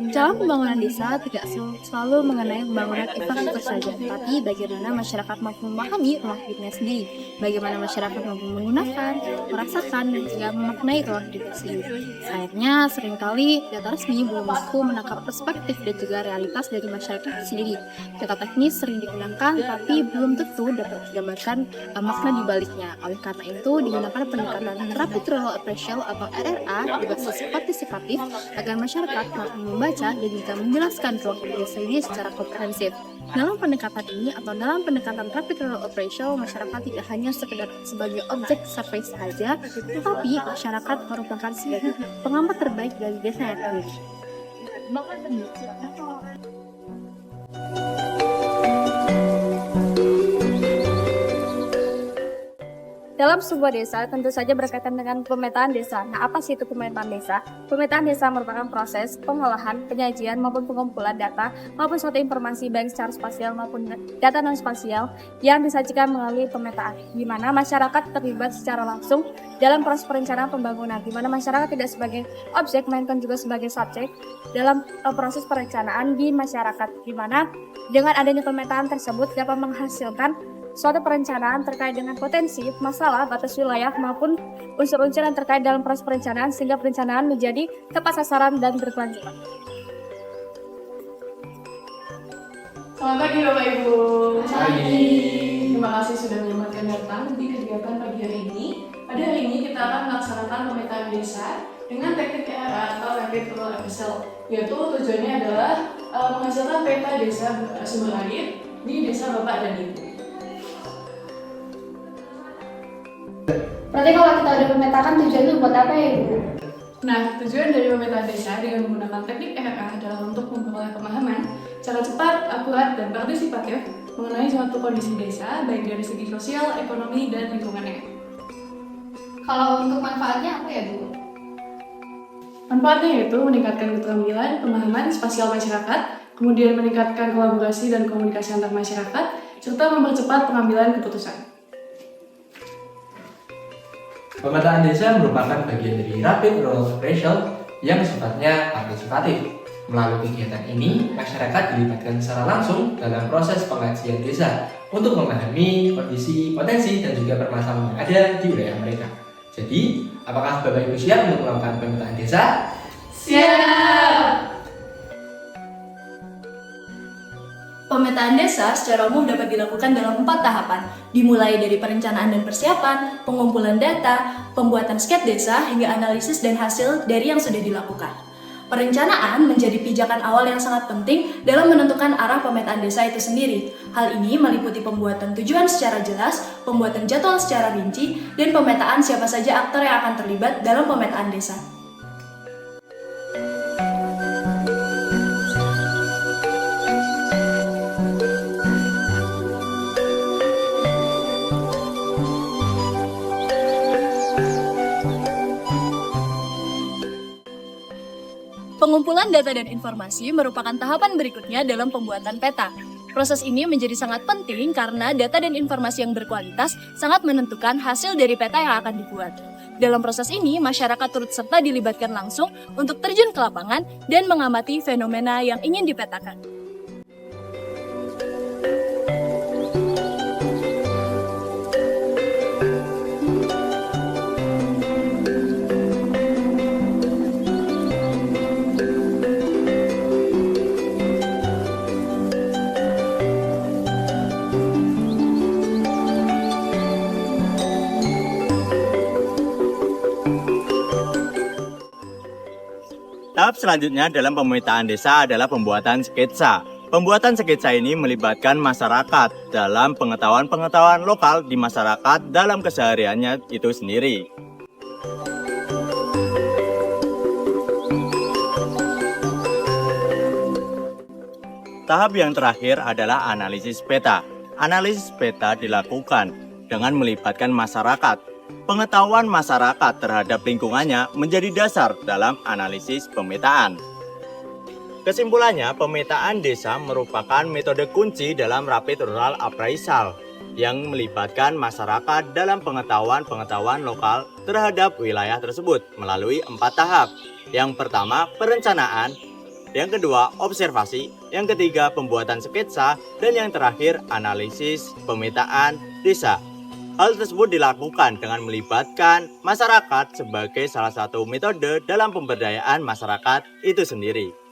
Dalam pembangunan desa tidak selalu mengenai pembangunan infrastruktur saja, tapi bagaimana masyarakat mampu memahami ruang hidupnya sendiri, bagaimana masyarakat mampu menggunakan, merasakan, dan juga memaknai ruang hidupnya sendiri. Sayangnya, seringkali data resmi belum mampu menangkap perspektif dan juga realitas dari masyarakat itu sendiri. Data teknis sering digunakan, tapi belum tentu dapat menggambarkan makna di baliknya. Oleh karena itu, digunakan pendekatan Rapid Rural Appraisal atau RRA berbasis partisipatif agar masyarakat mampu membaca dan juga menjelaskan ruang hidup desa ini secara komprehensif. Dalam pendekatan ini atau dalam pendekatan Rapid Rural Appraisal, masyarakat tidak hanya sekedar sebagai objek survei saja, tetapi masyarakat merupakan sebagai pengamat terbaik dari desa yang ada. Dalam sebuah desa, tentu saja berkaitan dengan pemetaan desa. Nah, apa sih itu pemetaan desa? Pemetaan desa merupakan proses pengolahan, penyajian, maupun pengumpulan data, maupun suatu informasi baik secara spasial maupun data non-spasial yang disajikan melalui pemetaan, di mana masyarakat terlibat secara langsung dalam proses perencanaan pembangunan, di mana masyarakat tidak sebagai objek, melainkan juga sebagai subjek dalam proses perencanaan di masyarakat, di mana dengan adanya pemetaan tersebut dapat menghasilkan suatu perencanaan terkait dengan potensi, masalah, batas wilayah, maupun unsur-unsur yang terkait dalam proses perencanaan sehingga perencanaan menjadi tepat sasaran dan berkelanjutan. Selamat pagi Bapak Ibu. Pagi. Terima kasih sudah menyempatkan datang di kegiatan pagi hari ini. Pada hari ini kita akan melaksanakan pemetaan desa dengan teknik RRA atau Rapid Rural Appraisal, yaitu tujuannya adalah menghasilkan peta desa sumber air di desa Bapak dan Ibu. Berarti kalau kita udah memetakan tujuannya buat apa ya Ibu? Nah, tujuan dari pemetaan desa dengan menggunakan teknik RRA adalah untuk memperoleh pemahaman secara cepat, akurat, dan partisipatif mengenai suatu kondisi desa, baik dari segi sosial, ekonomi, dan lingkungannya. Kalau untuk manfaatnya apa ya Bu? Manfaatnya yaitu meningkatkan keterampilan, pemahaman spasial masyarakat, kemudian meningkatkan kolaborasi dan komunikasi antar masyarakat, serta mempercepat pengambilan keputusan. Pemetaan desa merupakan bagian dari Rapid Rural Appraisal yang sifatnya partisipatif. Melalui kegiatan ini, masyarakat dilibatkan secara langsung dalam proses pengkajian desa untuk memahami kondisi, potensi, dan juga permasalahan yang ada di wilayah mereka. Jadi, apakah Bapak Ibu siap untuk melakukan pemetaan desa? Siap! Pemetaan desa secara umum dapat dilakukan dalam 4 tahapan, dimulai dari perencanaan dan persiapan, pengumpulan data, pembuatan sket desa, hingga analisis dan hasil dari yang sudah dilakukan. Perencanaan menjadi pijakan awal yang sangat penting dalam menentukan arah pemetaan desa itu sendiri. Hal ini meliputi pembuatan tujuan secara jelas, pembuatan jadwal secara rinci, dan pemetaan siapa saja aktor yang akan terlibat dalam pemetaan desa. Pengumpulan data dan informasi merupakan tahapan berikutnya dalam pembuatan peta. Proses ini menjadi sangat penting karena data dan informasi yang berkualitas sangat menentukan hasil dari peta yang akan dibuat. Dalam proses ini, masyarakat turut serta dilibatkan langsung untuk terjun ke lapangan dan mengamati fenomena yang ingin dipetakan. Tahap selanjutnya dalam pemetaan desa adalah pembuatan sketsa. Pembuatan sketsa ini melibatkan masyarakat dalam pengetahuan-pengetahuan lokal di masyarakat dalam kesehariannya itu sendiri. Tahap yang terakhir adalah analisis peta. Analisis peta dilakukan dengan melibatkan masyarakat. Pengetahuan masyarakat terhadap lingkungannya menjadi dasar dalam analisis pemetaan. Kesimpulannya, pemetaan desa merupakan metode kunci dalam Rapid Rural Appraisal. yang melibatkan masyarakat dalam pengetahuan lokal terhadap wilayah tersebut melalui 4 tahap. Yang pertama, perencanaan. Yang kedua, observasi. Yang ketiga, pembuatan sketsa. Dan yang terakhir, analisis pemetaan desa. Hal tersebut dilakukan dengan melibatkan masyarakat sebagai salah satu metode dalam pemberdayaan masyarakat itu sendiri.